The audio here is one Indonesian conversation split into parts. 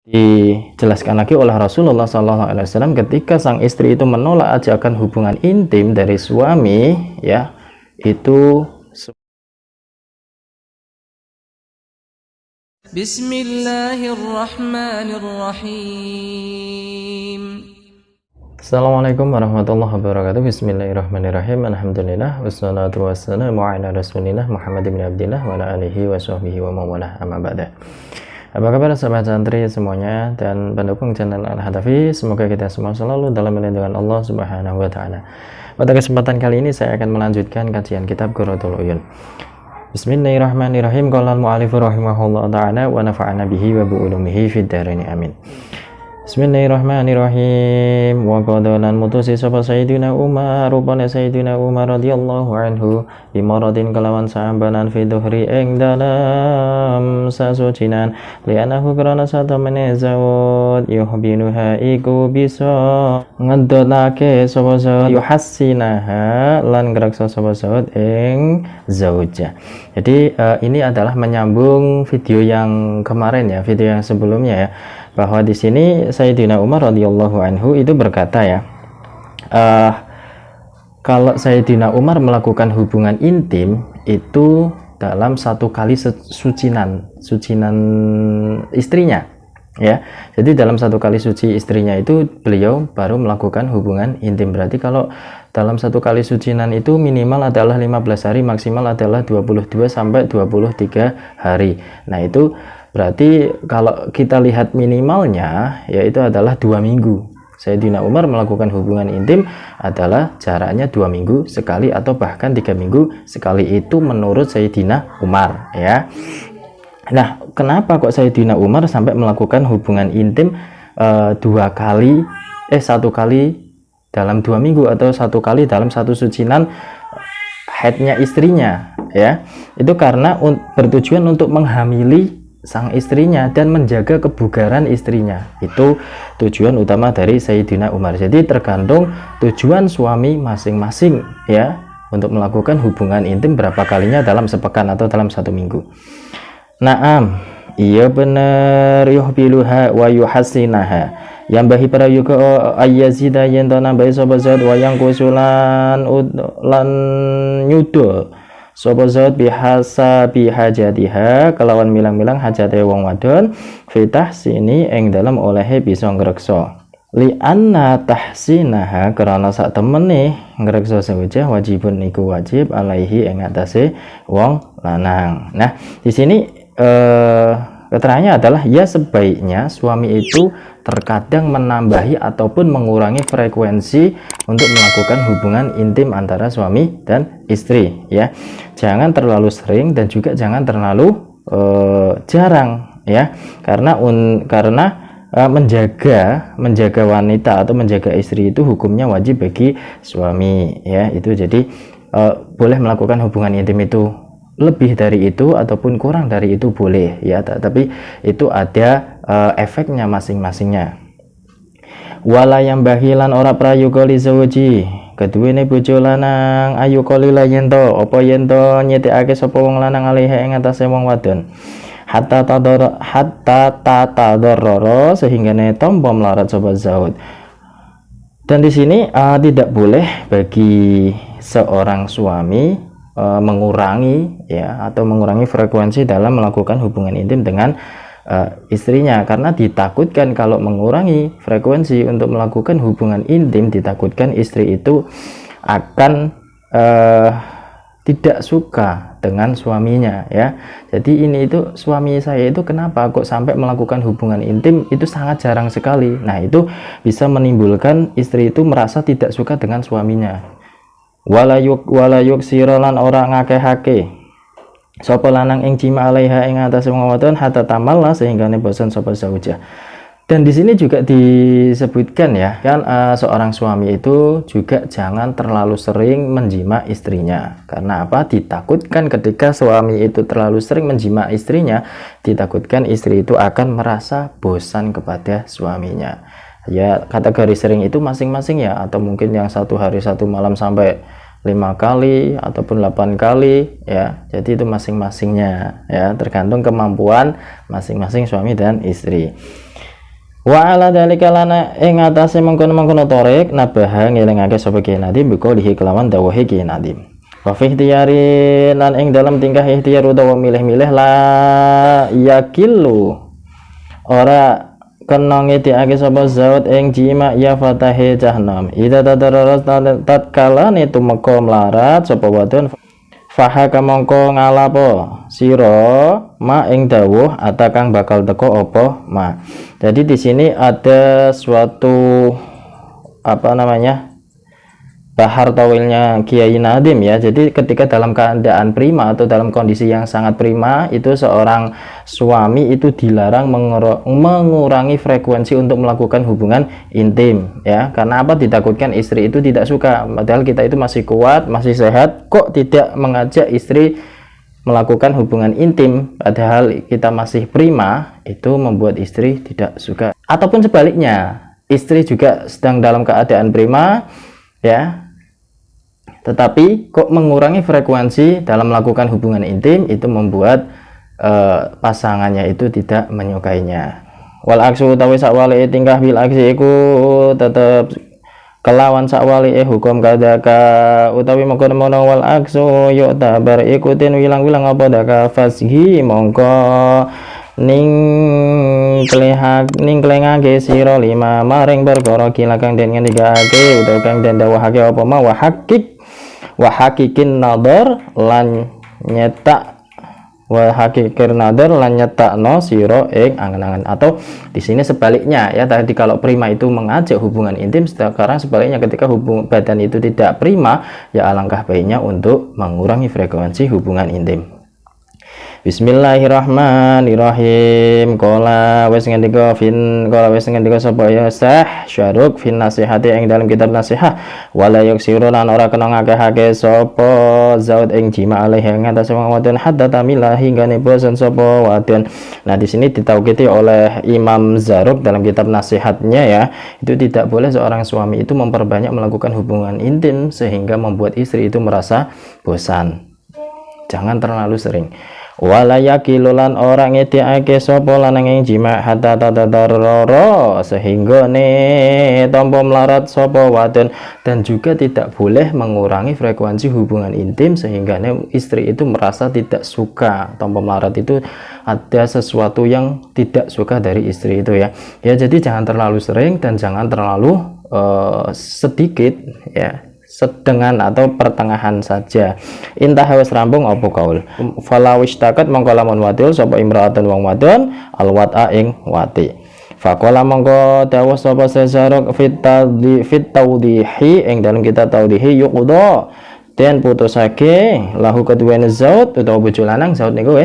Dijelaskan lagi oleh Rasulullah SAW ketika sang istri itu menolak ajakan hubungan intim dari suami, ya, itu Bismillahirrahmanirrahim. Assalamualaikum warahmatullahi wabarakatuh. Bismillahirrahmanirrahim. Alhamdulillah wassalatu wassalamu ala Rasulillah Muhammad bin Abdillah wa ala alihi wa sahbihi wa mawalah, amma ba'da. Apa kabar sahabat santri semuanya dan pendukung channel Al-Hadafi? Semoga kita semua selalu dalam lindungan Allah Subhanahu wa taala. Pada kesempatan kali ini saya akan melanjutkan kajian kitab Qurratul Uyun. Bismillahirrahmanirrahim. Qala al-mu'allif rahimahullah ta'ala wa nafa'ana bihi wa bi ulumihi fid dharain amin. Bismillahirrahmanirrahim. Wa qadalan mutusi sapa Sayyidina Umar rupane Sayyidina Umar radhiyallahu anhu bimaradin kelawan sambanan fi dhuhri ing dalam sasucinan lianahu karana satamene zawud yuhbinuha iku bisa ngedonake sapa zawud yuhassinaha lan ngreksa sapa zawud ing zauja. Jadi ini adalah menyambung video yang kemarin ya, video yang sebelumnya ya, bahwa di sini Sayyidina Umar radhiyallahu anhu itu berkata ya, kalau Sayyidina Umar melakukan hubungan intim itu dalam satu kali sucinan istrinya ya. Jadi dalam satu kali suci istrinya itu beliau baru melakukan hubungan intim. Berarti kalau dalam satu kali sucinan itu minimal adalah 15 hari, maksimal adalah 22 sampai 23 hari. Nah itu berarti kalau kita lihat minimalnya yaitu adalah 2 minggu. Sayyidina Umar melakukan hubungan intim adalah jaraknya 2 minggu sekali atau bahkan 3 minggu sekali, itu menurut Sayyidina Umar ya. Nah, kenapa kok Sayyidina Umar sampai melakukan hubungan intim satu kali dalam 2 minggu atau satu kali dalam satu sucinan haidnya istrinya ya? Itu karena bertujuan untuk menghamili sang istrinya dan menjaga kebugaran istrinya. Itu tujuan utama dari Sayyidina Umar. Jadi tergantung tujuan suami masing-masing ya untuk melakukan hubungan intim berapa kalinya dalam sepekan atau dalam 1 minggu. Naam, iya bener, yuhbiluha wa yuhassinaha. Yang bahi para yuka ayyazida yen to nambahi sapa zat wa yang kusulan lan nyudo sapa zat bihasa bihajatiha kelawan milang-milang hajate wong wadon fitah sini ing dalam olehe bisa ngreksa li anna tahsinaha karena sak temene ngreksa sawujah wajibun iku wajib alaihi ing atase wong lanang. Nah di sini keterangannya adalah ya sebaiknya suami itu terkadang menambahi ataupun mengurangi frekuensi untuk melakukan hubungan intim antara suami dan istri ya. Jangan terlalu sering dan juga jangan terlalu jarang ya, karena menjaga wanita atau menjaga istri itu hukumnya wajib bagi suami ya. Itu jadi boleh melakukan hubungan intim itu lebih dari itu ataupun kurang dari itu boleh ya, tapi itu ada efeknya masing-masingnya. Wala yang bahilan ora prayoga li zawji keduwene bojo lanang ayu qalila yen to apa yen to nyetikake sapa wong lanang alaiha ing atase wong wadon hatta tadarrara sehingga ne tampa melarat sapa zaud. Dan di sini tidak boleh bagi seorang suami mengurangi ya atau mengurangi frekuensi dalam melakukan hubungan intim dengan istrinya, karena ditakutkan kalau mengurangi frekuensi untuk melakukan hubungan intim, ditakutkan istri itu akan tidak suka dengan suaminya ya. Jadi ini itu suami saya itu kenapa kok sampai melakukan hubungan intim itu sangat jarang sekali. Nah itu bisa menimbulkan istri itu merasa tidak suka dengan suaminya. Walayuk sirolan orang ngakehake sapa lanang ing jima alaiha ing atase wong wadon hatta tamalla sehingga ne bosan sapa zaujah. Dan di sini juga disebutkan ya kan seorang suami itu juga jangan terlalu sering menjima istrinya. Karena apa? Ditakutkan ketika suami itu terlalu sering menjima istrinya, ditakutkan istri itu akan merasa bosan kepada suaminya. Ya kategori sering itu masing-masing ya, atau mungkin yang 1 hari 1 malam sampai 5 kali ataupun 8 kali ya. Jadi itu masing-masingnya ya, tergantung kemampuan masing-masing suami dan istri. Wa ala dalika lana ing atase mengkono-mengkono tarik nabaha ngelingake sapa Ki Nadim biko lihi kelawan dawuhe Ki Nadim. Wa fi ikhtiyari lan ing dalam tingkah ikhtiyar utawa milih-milih la yakilu ora kena ngetiake sapa zawat ing jima ya fatahe jahannam ida tadarat tatkala tumeka melarat sapa wadon faha kamangka ngalapo sira ma ing dawuh atakang bakal teko apa ma. Jadi di sini ada suatu apa namanya bahar tawilnya Kiai Nadim ya. Jadi ketika dalam keadaan prima atau dalam kondisi yang sangat prima itu seorang suami itu dilarang mengurangi frekuensi untuk melakukan hubungan intim ya. Karena apa? Ditakutkan istri itu tidak suka. Padahal kita itu masih kuat, masih sehat, kok tidak mengajak istri melakukan hubungan intim padahal kita masih prima, itu membuat istri tidak suka. Ataupun sebaliknya, istri juga sedang dalam keadaan prima ya, tetapi kok mengurangi frekuensi dalam melakukan hubungan intim, itu membuat pasangannya itu tidak menyukainya. Wal aksu utawi sakwali tingkah bil aksi iku tetap kelawan sakwali hukum kadaka utawi mengkono-mengkono wal aksu yuk tabar ikutin wilang-wilang apa daka fasgi mongko ning klengake sira lima maring perkara kilakang den ngendikake utawa kang den dawuhake apa ma wa hakikin nadar lan nyetak wa hakikir nadar lan nyetakno sira ing angen-angen. Atau di sini sebaliknya ya, tadi kalau prima itu mengajak hubungan intim, sekarang sebaliknya ketika badan itu tidak prima ya alangkah baiknya untuk mengurangi frekuensi hubungan intim. Bismillahirrahmanirrahim. Qala wis ngendika sapa ya Sah Syaruk fin nasihati ing dalam kitab nasihat wala yuksiru lan ora kena ngakehake sapa zaud ing jima alih ing atas wong wadon hatta tamila hingga bosan sapa wadon. Nah di sini ditaukiti oleh Imam Zaruk dalam kitab nasihatnya ya, itu tidak boleh seorang suami itu memperbanyak melakukan hubungan intim sehingga membuat istri itu merasa bosan. Jangan terlalu sering. Wala yakilulan orang ngetiake sapa lanang ing jima hatta tadarrara sehingga ne tampa melarat sapa wadon, dan juga tidak boleh mengurangi frekuensi hubungan intim sehingga istri itu merasa tidak suka. Tampa melarat itu ada sesuatu yang tidak suka dari istri itu ya. Ya jadi jangan terlalu sering dan jangan terlalu sedikit ya, sedengan atau pertengahan saja. Intah wis rampung apa kaul falawish takat mongko lamun wadul sapa imraatun wong wadon alwata ing wati faqala mongko dawuh sapa Zaruk fit tawdihi ing dalam kita tawdihi yuqda den putusake lahu keduwene zaud utawa bojo lanang zaud niku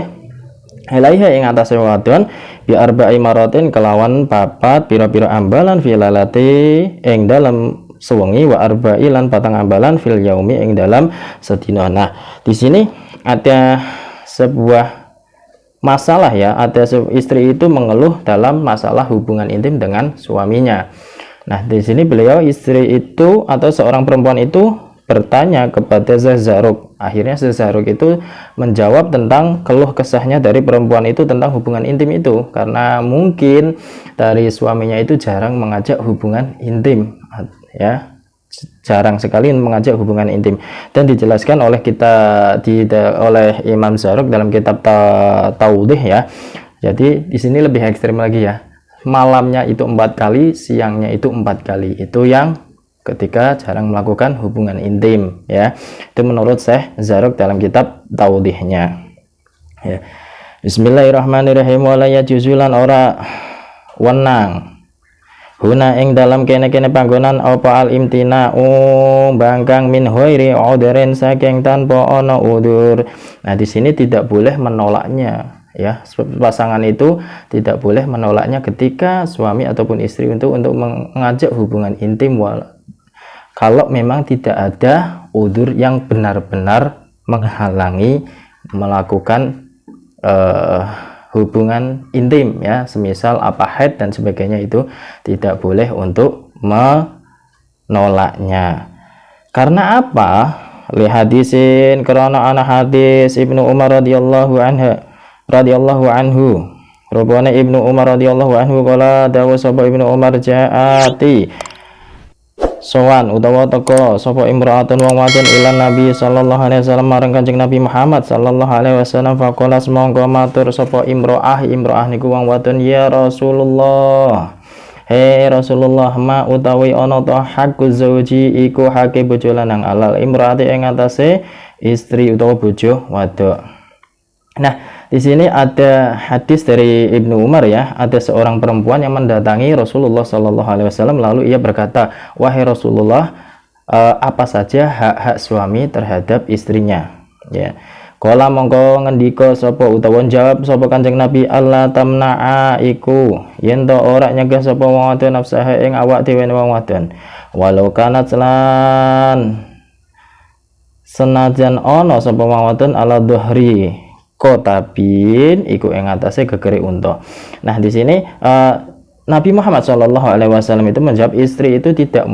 ilaiha ing atase wadon bi arba'i maratin kelawan papat pira-pira ambalan filalati ing dalam sewengi wa arba'i lan patang ambalan fil yaumi ing dalam sedina. Nah, di sini ada sebuah masalah ya, ada istri itu mengeluh dalam masalah hubungan intim dengan suaminya. Nah, di sini beliau istri itu atau seorang perempuan itu bertanya kepada Zaruk. Akhirnya Zaruk itu menjawab tentang keluh kesahnya dari perempuan itu tentang hubungan intim itu, karena mungkin dari suaminya itu jarang mengajak hubungan intim ya, jarang sekali mengajak hubungan intim, dan dijelaskan oleh oleh Imam Zaruk dalam kitab Tawdih ya. Jadi di sini lebih ekstrim lagi ya, malamnya itu 4 kali, siangnya itu 4 kali, itu yang ketika jarang melakukan hubungan intim ya. Itu menurut Syekh Zaruk dalam kitab Tawdihnya ya. Bismillahirrahmanirrahim. Wala yajuzulan ora wenang huna ing dalam kene-kene panggonan apa al imtina bangkang min hoiri udhren saking tanpa ana udur. Nah di sini tidak boleh menolaknya ya, pasangan itu tidak boleh menolaknya ketika suami ataupun istri untuk mengajak hubungan intim kalau memang tidak ada udur yang benar-benar menghalangi melakukan hubungan intim ya, semisal apa haid dan sebagainya, itu tidak boleh untuk menolaknya. Karena apa? Li hadisin karena ana hadis Ibnu Umar radhiyallahu anhu Rupane Ibnu Umar radhiyallahu anhu kala dawu sapa Ibnu Umar jaati sowan utawa teka sapa imraatun wong wadon ilan Nabi sallallahu alaihi wasallam marang Kanjeng Nabi Muhammad sallallahu alaihi wasallam faqala semangka matur sapa imraah niku wong wadon ya Rasulullah. Hei Rasulullah, ma utawi ana ta hakku zauji iku hake bojo lanang alal imraati ing atase istri utawa bojo wadok. Nah, di sini ada hadis dari Ibnu Umar ya, ada seorang perempuan yang mendatangi Rasulullah Shallallahu Alaihi Wasallam lalu ia berkata, wahai Rasulullah, apa saja hak-hak suami terhadap istrinya? Ya, kala mongko ngendika sapa utawa jawab sapa Kanjeng Nabi, Allah tamna'a iku yen to ora nyegah sapa wong wadon nafsaha ing awak dhewe wong wadon, walau kanat lan senajan ana sapa wong wadon ala dhuhri kotabin iku ing atase gegere unta. Nah, di sini Nabi Muhammad Shallallahu Alaihi Wasallam itu menjawab istri itu tidak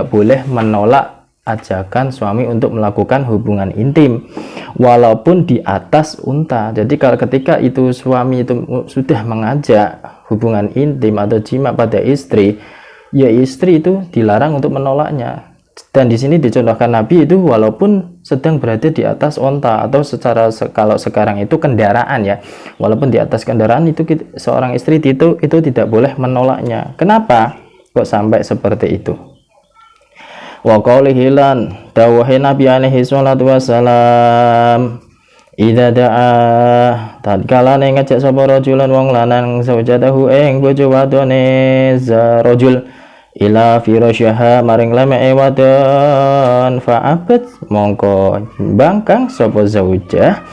boleh menolak ajakan suami untuk melakukan hubungan intim walaupun di atas unta. Jadi kalau ketika itu suami itu sudah mengajak hubungan intim atau jima pada istri, ya istri itu dilarang untuk menolaknya. Dan di sini dicontohkan Nabi itu walaupun sedang berada di atas onta atau kalau sekarang itu kendaraan ya, walaupun di atas kendaraan itu seorang istri itu tidak boleh menolaknya. Kenapa kok sampai seperti itu? Wa qaulihi lan dawuhe Nabi alaihi salatu wasalam, idza da'a tatkala ngajak sapa rajulan wong lanang saujatahu ing bojo wadone rajul ila firasyaha maring lemeke wadon fa'abat mongko bangkang sapa zaujah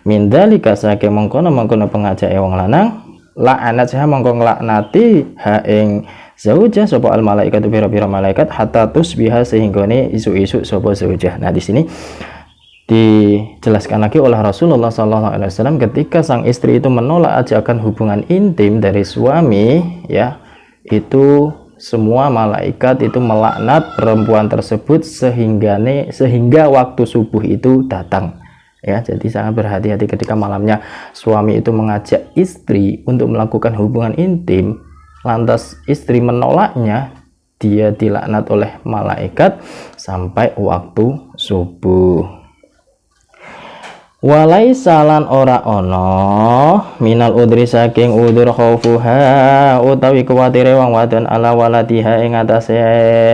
min dalika sake mongkono pengajake wong lanang la'anat sah mongko nglaknati ha ing zaujah sapa al malaikat pira-pira malaikat hatta tusbiha sehinggone isu-isu sapa zaujah. Nah, di sini dijelaskan lagi oleh Rasulullah SAW ketika sang istri itu menolak ajakan hubungan intim dari suami ya, itu semua malaikat itu melaknat perempuan tersebut sehingga waktu subuh itu datang ya. Jadi sangat berhati-hati ketika malamnya suami itu mengajak istri untuk melakukan hubungan intim, lantas istri menolaknya, dia dilaknat oleh malaikat sampai waktu subuh. Walai salan ora ono minal udri saking udur khaufuha utawi kuwatire wong wadon ala waladiha ing atase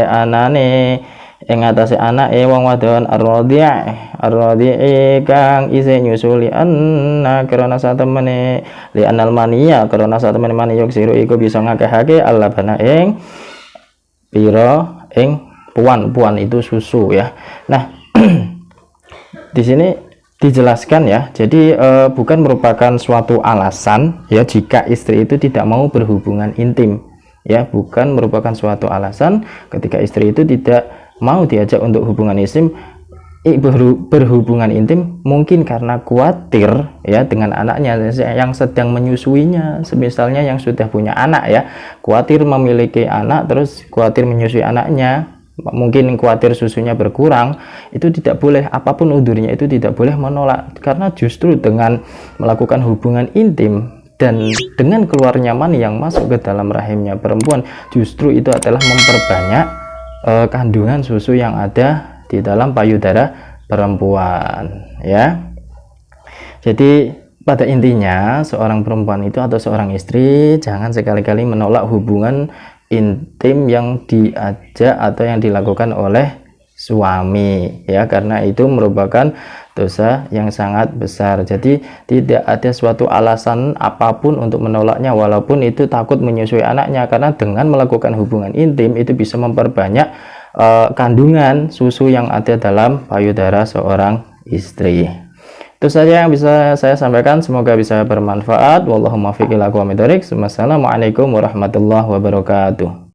anane ing atase anake wong wadon ar-radhi' kang isih nyusuli anna karena satemene li anal mania karena satemene mani yuksiru iku bisa ngakehake Allah bana ing pira ing puan itu susu ya. Nah, di sini dijelaskan ya, jadi bukan merupakan suatu alasan ya jika istri itu tidak mau berhubungan intim ya, bukan merupakan suatu alasan ketika istri itu tidak mau diajak untuk hubungan intim berhubungan intim mungkin karena khawatir ya dengan anaknya yang sedang menyusuinya, misalnya yang sudah punya anak ya, khawatir memiliki anak terus khawatir menyusui anaknya, mungkin khawatir susunya berkurang, itu tidak boleh, apapun udurnya itu tidak boleh menolak, karena justru dengan melakukan hubungan intim dan dengan keluarnya mani yang masuk ke dalam rahimnya perempuan, justru itu adalah memperbanyak kandungan susu yang ada di dalam payudara perempuan ya. Jadi pada intinya seorang perempuan itu atau seorang istri jangan sekali-kali menolak hubungan intim yang diajak atau yang dilakukan oleh suami ya, karena itu merupakan dosa yang sangat besar. Jadi tidak ada suatu alasan apapun untuk menolaknya walaupun itu takut menyusui anaknya, karena dengan melakukan hubungan intim itu bisa memperbanyak kandungan susu yang ada dalam payudara seorang istri. Itu saja yang bisa saya sampaikan, semoga bisa bermanfaat. Wallahumma fiqh ila aqwamid thoriq. Wassalamualaikum warahmatullahi wabarakatuh.